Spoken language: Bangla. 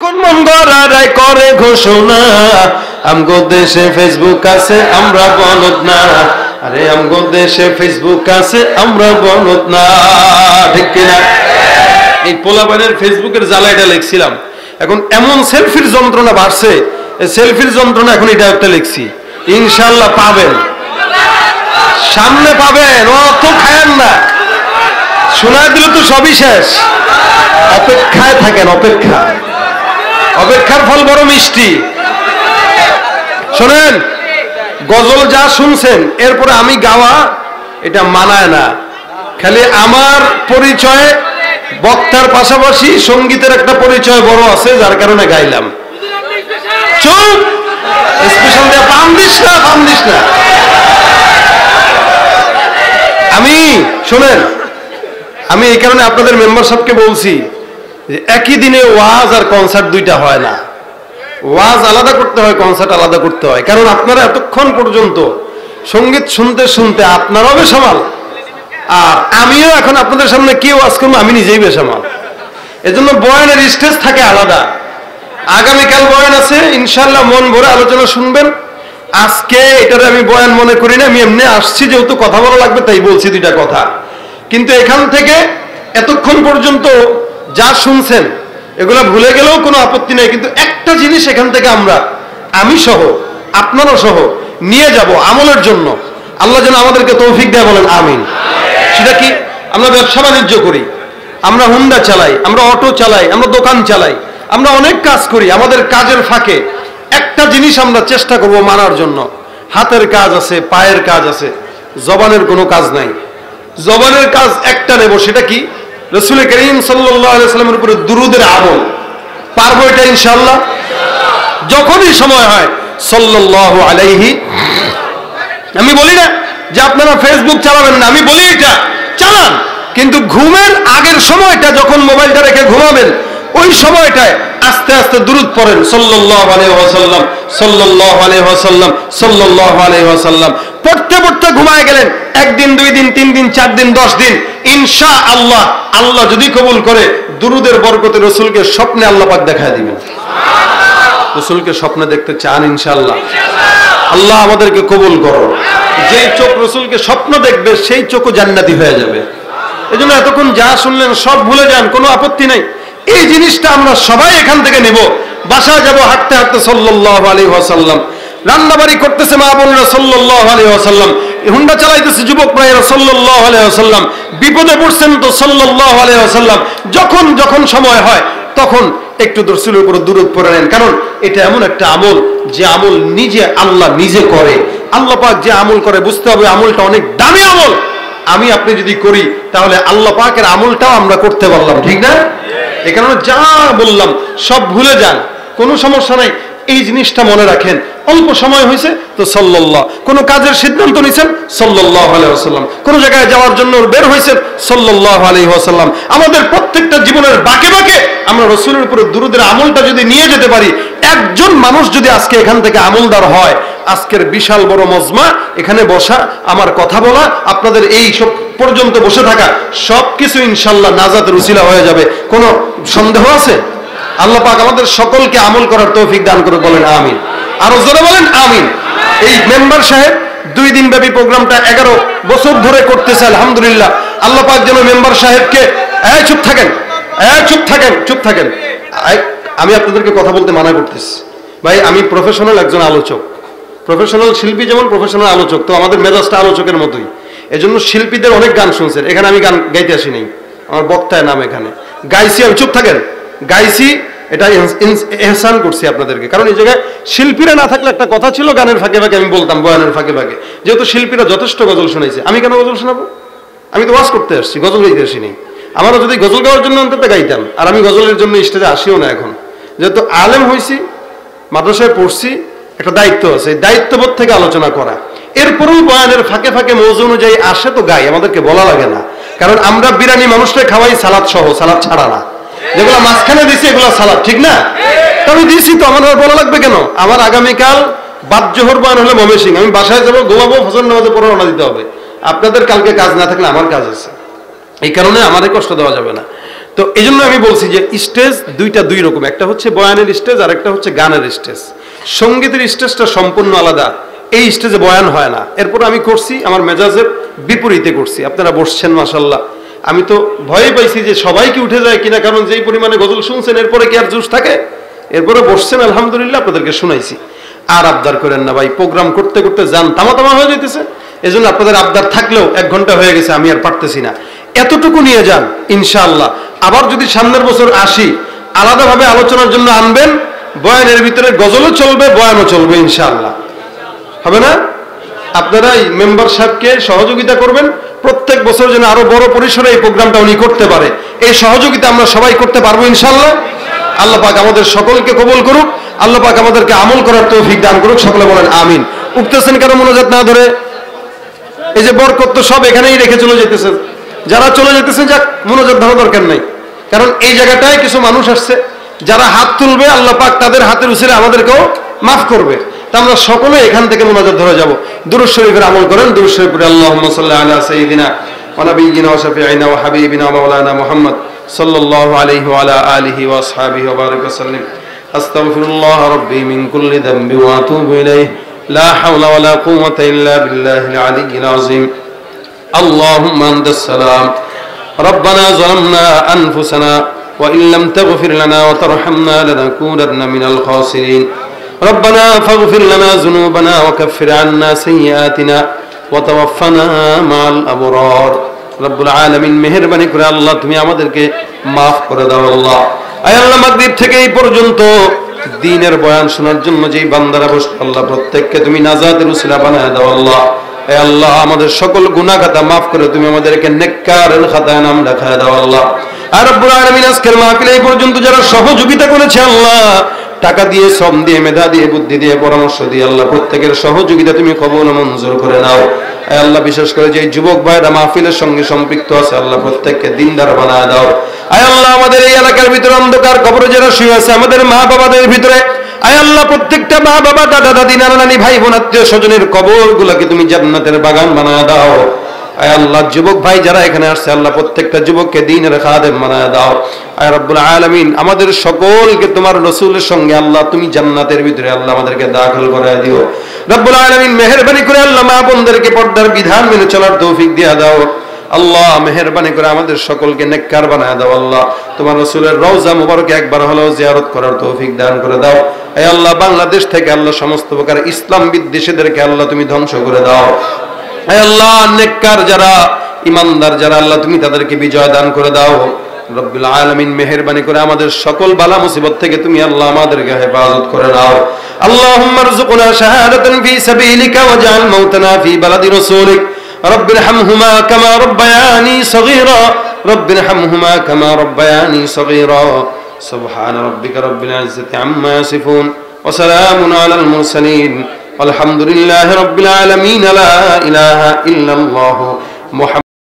কোন মঙ্গলারাই করে ঘোষণা আমগো দেশে ফেসবুক আছে আমরা বলত না। আরে আমগো দেশে ফেসবুক আছে আমরা বলত না, ঠিক কিনা? এই পোলাপানের ফেসবুকের জ্বালাইটা লিখছিলাম, এখন এমন সেলফির যন্ত্রণা বাড়ছে, এই সেলফির যন্ত্রণা এখন এটা একটা লিখছি, ইনশাআল্লাহ পাবেন, সামনে পাবেন, অত খায়েন না, শোনায় দিলে তো সবই শেষ। অপেক্ষায় থাকেন, অপেক্ষার ফল বড় মিষ্টি। শোনেন, গজল যা শুনছেন এরপরে আমি গাওয়া এটা মানায় না। খালি আমার পরিচয় বক্তার পাশাপাশি সঙ্গীতের একটা পরিচয় বড় আছে, যার কারণে গাইলাম। চুপ, স্পেশাল দিয়ে পাম দিস না। শোনেন, আমি এই কারণে আপনাদের মেম্বার সাহেবকে বলছি যে একই দিনে ওয়াজ আর কনসার্ট দুইটা হয় না, ওয়াজ আলাদা করতে হয়, কনসার্ট আলাদা করতে হয়। কারণ আপনারা এতক্ষণ পর্যন্ত সঙ্গীত শুনতে শুনতে আপনারাও বেসামাল, আর আমিও এখন আপনাদের সামনে কি ওয়াজ করবো আমি নিজেই বেসামাল। এজন্য বয়ানের স্টেজ থাকে আলাদা। আগামীকাল বয়ান আছে, ইনশাল্লাহ মন ভরে আলোচনা শুনবেন। আজকে এটারে আমি বয়ান মনে করি না, আমি এমনি আসছি যেহেতু কথা বলা লাগবে তাই বলছি দুইটা কথা। কিন্তু এখান থেকে এতক্ষণ পর্যন্ত যা শুনছেন এগুলা ভুলে গেলেও কোনো আপত্তি নেই, কিন্তু একটা জিনিস এখান থেকে আমি সহ আপনারা সহ নিয়ে যাব আমলের জন্য। আল্লাহ যেন আমাদেরকে তৌফিক দেয়, বলেন আমিন। সেটা কি? আমরা ব্যবসা বাণিজ্য করি, আমরা হুন্ডা চালাই, আমরা অটো চালাই, আমরা দোকান চালাই, আমরা অনেক কাজ করি। আমাদের কাজের ফাঁকে একটা জিনিস আমরা চেষ্টা করব মানার জন্য। হাতের কাজ আছে, পায়ের কাজ আছে, জবানের কোনো কাজ নাই। জবানের কাজ একটা নেব, সেটা কি? রাসূল করিম সাল্লাল্লাহু আলাইহি ওয়াসাল্লামের উপরে দুরূদের আমল। পারবো এটা ইনশাআল্লাহ? যখনই সময় হয় সাল্লাল্লাহু আলাইহি, আমি বলি না যে আপনারা ফেসবুক চালাবেন না, আমি বলি এটা চালান, কিন্তু ঘুমের আগের সময়টা যখন মোবাইলটা রেখে ঘুমাবেন ওই সময়টায় আস্তে আস্তে দুরূদ পড়েন সাল্লাল্লাহু আলাইহি ওয়াসাল্লাম, সাল্লাল্লাহু আলাইহি ওয়াসাল্লাম, সাল্লাল্লাহু আলাইহি ওয়াসাল্লাম। পড়তে পড়তে ঘুমায় গেলেন, একদিন, 2 দিন, 3 দিন, 4 দিন, 10 দিন, ইনশাআল্লাহ আল্লাহ যদি কবুল করে দুরূদের বরকতে রাসূলকে স্বপ্নে আল্লাহ পাক দেখায় দিবেন। রাসূলকে স্বপ্নে দেখতে চান ইনশাআল্লাহ? আল্লাহ আমাদেরকে কবুল করো। যেই চোখ রাসূলকে স্বপ্ন দেখবে সেই চোখও জান্নাতি হয়ে যাবে। এজন্য এতক্ষণ যা শুনলেন সব ভুলে যান, কোনো আপত্তি নাই। এই জিনিসটা আমরা সবাই এখান থেকে নেব। বাসায় যাব হাঁটতে হাঁটতে সাল্লাল্লাহু আলাইহি ওয়াসাল্লাম, রান্নাবাড়ি করতেছে মা বোনরা সাল্লাল্লাহু আলাইহি ওয়াসাল্লাম, হুন্ডা চালাইতেছে যুবক ভাইরা সাল্লাল্লাহু আলাইহি ওয়াসাল্লাম, বিপদে পড়ছেন তো সাল্লাল্লাহু আলাইহি ওয়াসাল্লাম। যখন সময় হয় তখন একটু রাসূলের উপর দুরূদ পড়ে নেন, কারণ এটা এমন একটা আমল যে আমল নিজে আল্লাহ নিজে করে। আল্লাহ পাক যে আমল করে বুঝতে হবে আমলটা অনেক দামি আমল। আমি আপনি যদি করি তাহলে আল্লাহ পাকের আমলটাও আমরা করতে পারলাম, ঠিক না? এই কারণে যা বললাম সব ভুলে যান, কোনো সমস্যা নাই। এই জিনিসটা মনে রাখেন, অল্প সময় হয়েছে তো সাল্লাল্লাহ, কোনো কাজের সিদ্ধান্ত নিয়েছেন সাল্লাল্লাহু আলাইহি ওয়াসাল্লাম, কোনো জায়গায় যাওয়ার জন্য বের হয়েছেন সাল্লাল্লাহু আলাইহি ওয়াসাল্লাম। আমাদের প্রত্যেকটা জীবনের বাঁকে বাঁকে আমরা রাসূলের উপরে দুরূদের আমলটা যদি নিয়ে যেতে পারি, একজন মানুষ যদি আজকে এখান থেকে আমলদার হয়, আজকের বিশাল বড় মজমা, এখানে বসা, আমার কথা বলা, আপনাদের এই সব পর্যন্ত বসে থাকা সবকিছু ইনশাআল্লাহ নাজাতের উসিলা হয়ে যাবে। কোনো সন্দেহ আছে? আল্লাহ পাক আমাদের সকলকে আমল করার তৌফিক দান করে, বলেন আমিন। আরো জোরে বলেন আমিন। এই মেম্বার সাহেব 2 দিন ব্যাপী প্রোগ্রামটা 11 বছর ধরে করতেছে, আলহামদুলিল্লাহ। আল্লাহ পাক যেন মেম্বার সাহেবকে, চুপ থাকেন। আমি আপনাদেরকে কথা বলতে মানা করতেছি ভাই, আমি প্রফেশনাল একজন আলোচক, প্রফেশনাল শিল্পী যেমন প্রফেশনাল আলোচক, তো আমাদের মেজাজটা আলোচকের মতোই। এজন্য শিল্পীদের অনেক গান শুনছেন, এখানে আমি গান গাইতে আসি নাই, আমার বক্তায় নাম এখানে গাইছি আমি। চুপ থাকেন, গাইছি, এটা এহসান করছি আপনাদেরকে। কারণ এই জায়গায় শিল্পীরা না থাকলে একটা কথা ছিল, গানের ফাঁকে ফাঁকে আমি বলতাম, বয়ানের ফাঁকে ফাঁকে। যেহেতু শিল্পীরা যথেষ্ট গজল শোনাইছে, আমি কেন গজল শোনাবো? আমি তো ওয়াজ করতে আসছি, গজল গাইতে আসিনি। আমারও যদি গজল গাওয়ার জন্য অন্তত গাইতাম, আর আমি গজলের জন্য স্টেজে আসিও না এখন। যেহেতু আলেম হয়েছি, মাদ্রাসায় পড়ছি, একটা দায়িত্ব আছে, এই দায়িত্ববোধ থেকে আলোচনা করা। এরপরেও বয়ানের ফাঁকে ফাঁকে মৌজু অনুযায়ী আসে তো গাই, আমাদেরকে বলা লাগে না। কারণ আমরা বিরানি মানুষকে খাওয়াই সালাদ সহ, সালাদ ছাড়া না। যেগুলো মাঝখানে দিছি এগুলো সালাদ, ঠিক না? তো আমি দিছি, তো আমার বলা লাগবে কেন? আমার আগামীকাল বাদ জোহর বয়ান হলে ময়মনসিংহ, আমি বাসায় যাবো, ঘুমাবো, ফজর নামাজে পড়ে রওনা দিতে হবে। আপনাদের কালকে কাজ না থাকলে আমার কাজ আছে, এই কারণে আমাদের কষ্ট দেওয়া যাবে না। তো এই জন্য আমি বলছি যে স্টেজ দুইটা দুই রকম, একটা হচ্ছে বয়ানের স্টেজ আর একটা হচ্ছে গানের স্টেজ। সঙ্গীতের স্টেজটা সম্পূর্ণ আলাদা, এই স্টেজে বয়ান হয় না। এরপর আমি করছি আমার মেজাজের বিপরীতে করছি, আপনারা বসছেন মাশাআল্লাহ। আমি তো ভয় পাইছি যে সবাই কি উঠে যায় কিনা, কারণ যেই পরিমাণে গজল শুনছেন এরপরে কি আর জোশ থাকে। এরপরে বসছেন আলহামদুলিল্লাহ, আপনাদেরকে শুনাইছি। আর আবদার করেন না ভাই, প্রোগ্রাম করতে করতে যান তামা তামা হয়ে যেতেছে। এই জন্য আপনাদের আবদার থাকলেও 1 ঘন্টা হয়ে গেছে, আমি আর পারতেছি না। এতটুকু নিয়ে যান ইনশাআল্লাহ। আবার যদি সামনের বছর আসি, আলাদাভাবে আলোচনার জন্য আনবেন। বয়ানের ভিতরে গজলও চলবে, বয়ানও চলবে ইনশাআল্লাহ, হবে না? আপনারা এই মেম্বার সাহেবকে সহযোগিতা করবেন, প্রত্যেক বছর যেন আরো বড় পরিসরে এই প্রোগ্রামটা উনি করতে পারে। এই সহযোগিতা আমরা সবাই করতে পারবো ইনশাআল্লাহ। আল্লাহ পাক আমাদের সকলকে কবুল করুক, আল্লাহ পাক আমাদেরকে আমল করার তৌফিক দান করুক। সকলে বলেন আমিন। উঠতেছেন কেন মোনাজাত না ধরে? এই যে বরকত তো সব এখানেই রেখে চলে যেতেছেন। যারা চলে যেতেছেন যাক, মোনাজাত ধরা দরকার নাই, কারণ এই জায়গাটায় কিছু মানুষ আসছে যারা হাত তুলবে, আল্লাহ পাক তাদের হাতের উসিলে আমাদেরকেও মাফ করবে। তা আমরা সকলে এখান থেকে মোনাজাত ধরে যাব। দুরূদ শরীফের আমল করেন। দুরূদ শরীফ পড়ে আল্লাহুম্মা সাল্লি আলা সাইয়্যিদিনা ওয়া নাবিয়্যিনা ওয়া শাফিঈনা ওয়া হাবিবিনা ওয়া মাওলানা মুহাম্মদ সাল্লাল্লাহু আলাইহি ওয়া আলা আলিহি ওয়া আসহাবিহি ওয়া বারিক ওয়া সাল্লিম। আস্তাগফিরুল্লাহ রাব্বি মিন কুল্লি যামবি ওয়া আতুবু ইলাইহি লা হাওলা ওয়া লা কুওয়াতা ইল্লা বিল্লাহিল আলিয়্যিল আযীম। আল্লাহুম্মা আনতাস সালাম রব্বানা যালামনা আনফুসানা ওয়া ইন লাম তাগফির লানা ওয়া তারহামনা লানাকুনান্না মিনাল খাসিরিন। ربنا فاغفر لنا ذنوبنا وكفر عنا سيئاتنا وتوفنا مع الأبرار। রব্বুল আলামিন মেহেরবানি করে আল্লাহ তুমি আমাদেরকে মাফ করে দাও আল্লাহ। আয় আল্লাহ, মাগরিব থেকে এই পর্যন্ত দ্বীনের বয়ান শোনার জন্য যেই বান্দারা বসে আল্লাহ, প্রত্যেককে তুমি নাজাতের উসিলা বানায় দাও আল্লাহ। আয় আল্লাহ, আমাদের সকল গুনাহ খাতা মাফ করে তুমি আমাদেরকে নেককারের খাতায় নাম লেখায় দাও আল্লাহ। আর রব্বুল আলামিন আজকের মাহফিলে এই পর্যন্ত যারা সহযোগিতা করেছে আল্লাহ, টাকা দিয়ে, শ্রম দিয়ে, মেধা দিয়ে, বুদ্ধি দিয়ে, পরামর্শ দিয়ে আল্লাহ, প্রত্যেকের সহযোগিতা তুমি কবুল ও মঞ্জুর করে নাও। আয় আল্লাহ, বিশেষ করে যে যুবক ভাইরা মাহফিলের সঙ্গে সম্পৃক্ত আছে আল্লাহ, প্রত্যেককে দিনদার বানায় দাও। আয় আল্লাহ, আমাদের এই এলাকার ভিতরে অন্ধকার কবরে যারা শুয়ে আছে, আমাদের মা বাবাদের ভিতরে, আয় আল্লাহ, প্রত্যেকটা মা বাবা, দাদা দাদি, নানা নানি, ভাই বোন, আত্মীয় স্বজনের কবর গুলাকে তুমি জান্নাতের বাগান বানায় দাও। আয় আল্লাহ, যুবক ভাই যারা এখানে আসছে আল্লাহ, প্রত্যেকটা যুবককে দ্বীনের খাদেম বানায় দাও। আয় রব্বুল আলামিন, আমাদের সকলকে তোমার রাসূলের সঙ্গে আল্লাহ তুমি জান্নাতের ভিতরে আল্লাহ আমাদেরকে দাখিল করায় দিও। রব্বুল আলামিন, মেহেরবানি করে আল্লাহ মা বোনদেরকে পর্দার বিধান মেনে চলার তৌফিক দিয়ে দাও আল্লাহ। মেহেরবানি করে আমাদের সকলকে নেককার বানায় দাও আল্লাহ। তোমার রাসূলের রওজা মুবারকে একবার হলেও জিয়ারত করার তৌফিক দান করে দাও। আয় আল্লাহ, বাংলাদেশ থেকে আল্লাহ সমস্ত প্রকার ইসলাম বিদ্বেষীদেরকে আল্লাহ তুমি ধ্বংস করে দাও। আয় আল্লাহ, নেককার যারা, ইমানদার যারা আল্লাহ তুমি তাদেরকে বিজয় দান করে দাও। রব্বুল আলামিন, মেহেরবানি করে আমাদের সকল বালা মুসিবত থেকে তুমি আল্লাহ আমাদেরকে হেফাজত করে নাও। আল্লাহুম্মা রযুকনা শাহাদাতান ফি সাবিলিকা ওয়াজআল মাউতানা ফি বালাদি রাসূলিক। রব্বিরহামহুমা কামা রাব্বায়ানি সগীরা। রব্বিরহামহুমা কামা রাব্বায়ানি সগীরা। সুবহানা রাব্বিকা রাব্বিল ইজ্জাতি আম্মা ইয়াসিফুন ওয়া সালামুন আলাল মুরসালিন। আলহামদুলিল্লাহি রাব্বিল আলামিন। লা ইলাহা ইল্লাল্লাহু মুহাম্মাদুর